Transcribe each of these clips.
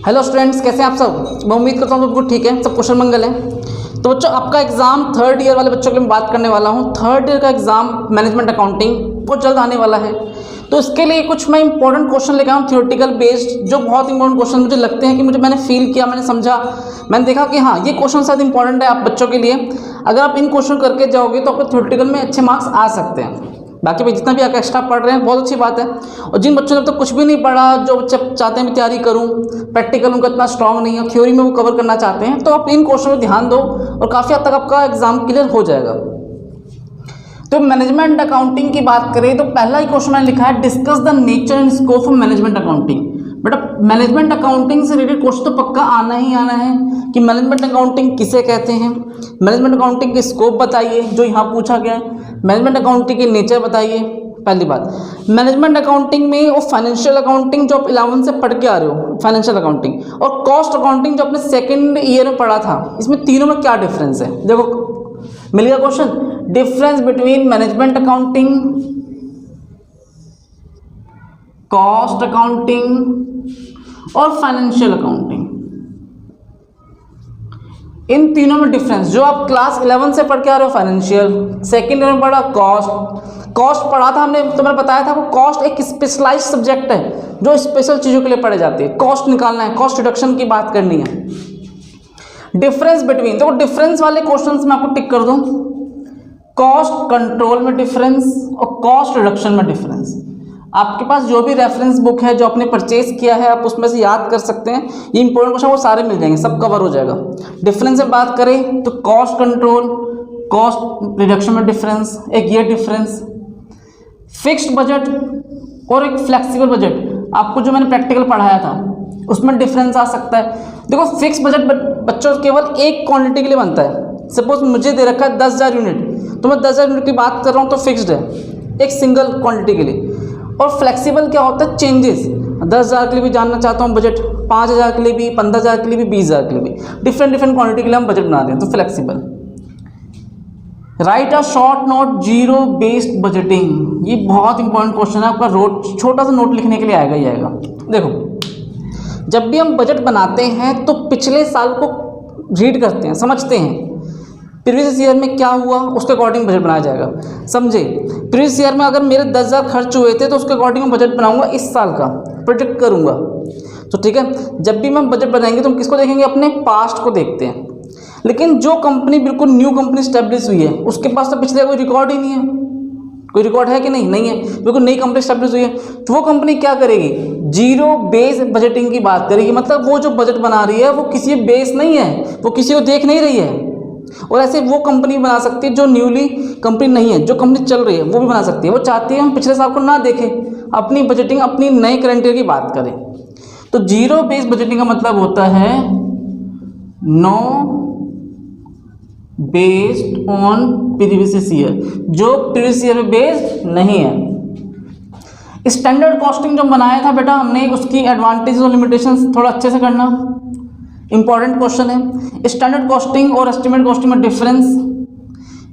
Hello students, कैसे हैं आप सब। मैं उम्मीद करता हूँ सब ठीक है, सब कुशल मंगल है। तो बच्चों, आपका एग्ज़ाम थर्ड ईयर वाले बच्चों के लिए मैं बात करने वाला हूँ। थर्ड ईयर का एग्ज़ाम मैनेजमेंट अकाउंटिंग बहुत जल्द आने वाला है। तो इसके लिए कुछ मैं इंपॉर्टेंट क्वेश्चन लेकर आया हूँ थियोरेटिकल बेस्ड, जो बहुत इंपॉर्टेंट क्वेश्चन मुझे लगते हैं कि मैंने फील किया, मैंने समझा, मैंने देखा कि हाँ ये क्वेश्चन शायद इंपॉर्टेंट है आप बच्चों के लिए। अगर आप इन क्वेश्चन करके जाओगे तो आपको थियोरेटिकल में अच्छे मार्क्स आ सकते हैं। बाकी भाई जितना भी आप एक्स्ट्रा पढ़ रहे हैं बहुत अच्छी बात है, और जिन बच्चों ने तो कुछ भी नहीं पढ़ा, जो बच्चे चाहते हैं मैं तैयारी करूं, प्रैक्टिकल उनका इतना स्ट्रांग नहीं है, थ्योरी में वो कवर करना चाहते हैं, तो आप इन क्वेश्चन पर ध्यान दो और काफ़ी हद तक आपका एग्जाम क्लियर हो जाएगा। तो मैनेजमेंट अकाउंटिंग की बात करें तो पहला ही क्वेश्चन मैंने लिखा है, discuss the nature and scope of management accounting. बेटा मैनेजमेंट अकाउंटिंग से रिलेटेड क्वेश्चन तो पक्का आना ही आना है कि मैनेजमेंट अकाउंटिंग किसे कहते हैं, मैनेजमेंट अकाउंटिंग के स्कोप बताइए जो यहाँ पूछा गया है, मैनेजमेंट अकाउंटिंग के नेचर बताइए। पहली बात, मैनेजमेंट अकाउंटिंग में और फाइनेंशियल अकाउंटिंग जो आप 11 से पढ़ के आ रहे हो, फाइनेंशियल अकाउंटिंग और कॉस्ट अकाउंटिंग जो आपने सेकेंड ईयर में पढ़ा था, इसमें तीनों में क्या डिफरेंस है। देखो मिल गया question, difference between management accounting, cost accounting और फाइनेंशियल अकाउंटिंग। इन तीनों में डिफरेंस जो आप क्लास 11 से पढ़ के आ रहे हो फाइनेंशियल, सेकेंड ईयर में पढ़ा कॉस्ट पढ़ा था हमने, तो मैंने बताया था वो कॉस्ट एक स्पेशलाइज्ड सब्जेक्ट है जो स्पेशल चीज़ों के लिए पढ़े जाते हैं। कॉस्ट निकालना है, कॉस्ट रिडक्शन की बात करनी है। डिफरेंस बिटवीन, तो डिफरेंस वाले क्वेश्चंस मैं आपको टिक कर दूं, कॉस्ट कंट्रोल में डिफरेंस और कॉस्ट रिडक्शन में डिफरेंस। आपके पास जो भी रेफरेंस बुक है जो आपने परचेज किया है आप उसमें से याद कर सकते हैं, ये इंपॉर्टेंट क्वेश्चन वो सारे मिल जाएंगे, सब कवर हो जाएगा। डिफरेंस से बात करें तो कॉस्ट कंट्रोल, कॉस्ट रिडक्शन में डिफरेंस, एक ये डिफरेंस। फिक्स्ड बजट और एक फ्लेक्सिबल बजट, आपको जो मैंने प्रैक्टिकल पढ़ाया था उसमें डिफरेंस आ सकता है। देखो फिक्स बजट बच्चों केवल एक क्वांटिटी के लिए बनता है। सपोज मुझे दे रखा है 10,000 यूनिट, तो मैं 10,000 यूनिट की बात कर रहा हूँ तो फिक्स्ड है एक सिंगल क्वांटिटी के लिए। और फ्लेक्सिबल क्या होता है, चेंजेस। 10,000 के लिए भी जानना चाहता हूँ बजट, 5,000 के लिए भी, 15,000 के लिए भी, 20,000 के लिए भी, डिफरेंट क्वांटिटी के लिए हम बजट बना दें तो flexible. Right a short note zero based budgeting, ये बहुत इंपॉर्टेंट क्वेश्चन है आपका, छोटा सा नोट लिखने के लिए आएगा ही आएगा। देखो जब भी हम बजट बनाते हैं तो पिछले साल को रीड करते हैं, समझते हैं प्रीवियस ईयर में क्या हुआ उसके अकॉर्डिंग बजट बनाया जाएगा। समझे, प्रीवियस ईयर में अगर मेरे 10,000 खर्च हुए थे तो उसके अकॉर्डिंग मैं बजट बनाऊंगा, इस साल का प्रोजेक्ट करूंगा। तो ठीक है, जब भी हम बजट बनाएंगे तो हम किसको देखेंगे, अपने पास्ट को देखते हैं। लेकिन जो कंपनी बिल्कुल न्यू कंपनी स्टैब्लिश हुई है उसके पास तो पिछले कोई रिकॉर्ड ही नहीं है। कोई रिकॉर्ड है कि नहीं, नहीं है, बिल्कुल नई कंपनी स्टैब्लिश हुई है। तो वो कंपनी क्या करेगी, जीरो बेस बजटिंग की बात करेगी, मतलब वो जो बजट बना रही है वो किसी बेस नहीं है, वो किसी को देख नहीं रही है। और ऐसे वो कंपनी बना सकती है जो न्यूली कंपनी नहीं है, जो कंपनी चल रही है वो भी बना सकती है। वो चाहती है हम पिछले साल को ना देखें, अपनी बजटिंग अपनी नए करंट ईयर की बात करें। तो जीरो बेस बजटिंग का मतलब होता है know based on previous year, जो प्रीवियस ईयर में बेस्ड नहीं है। स्टैंडर्ड कॉस्टिंग जो बनाया था बेटा हमने, उसकी एडवांटेज और लिमिटेशंस थोड़ा अच्छे से करना, इंपॉर्टेंट क्वेश्चन है। स्टैंडर्ड कॉस्टिंग और एस्टिमेट कॉस्टिंग में difference.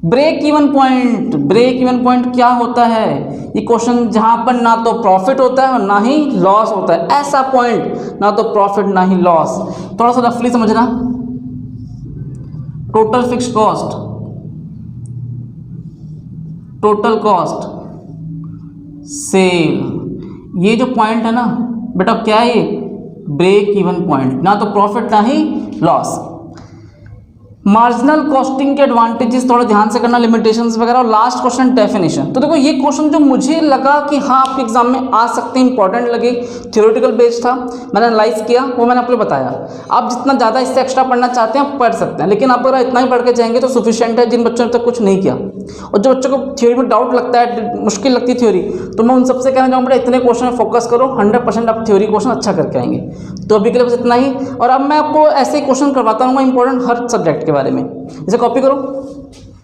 Break even point, break even point क्या होता है, ये क्वेश्चन जहां पर ना तो प्रॉफिट होता है और ना ही लॉस होता है, ऐसा पॉइंट, ना तो प्रॉफिट ना ही लॉस। थोड़ा सा रफली समझना, total fixed cost, total cost, sale, ये जो पॉइंट है ना बेटा क्या है, ये ब्रेक इवन पॉइंट, ना तो प्रॉफिट ना ही लॉस। मार्जिनल कॉस्टिंग के एडवांटेजेस थोड़ा ध्यान से करना, लिमिटेशंस वगैरह। और लास्ट क्वेश्चन डेफिनेशन। तो देखो ये क्वेश्चन जो मुझे लगा कि हाँ आपके एग्जाम में आ सकते हैं, इंपॉर्टेंट लगे, थ्योरेटिकल बेस्ड था, मैंने एनालाइज किया, वो मैंने आपको बताया। आप जितना ज़्यादा इससे एक्स्ट्रा पढ़ना चाहते हैं आप पढ़ सकते हैं, लेकिन आप अगर इतना ही पढ़ के जाएंगे तो सफिशिएंट है जिन बच्चों ने तक कुछ नहीं किया। और जो बच्चों को थ्योरी में डाउट लगता है, मुश्किल लगती है थ्योरी, तो मैं उन सबसे कहना चाहूँगा इतने क्वेश्चन में फोकस करो, 100% आप थ्योरी क्वेश्चन अच्छा करके आएंगे। तो अभी के लिए बस इतना ही, और अब मैं आपको ऐसे ही क्वेश्चन करवाता हूँ इंपॉर्टेंट हर सब्जेक्ट के बारे में। इसे कॉपी करो।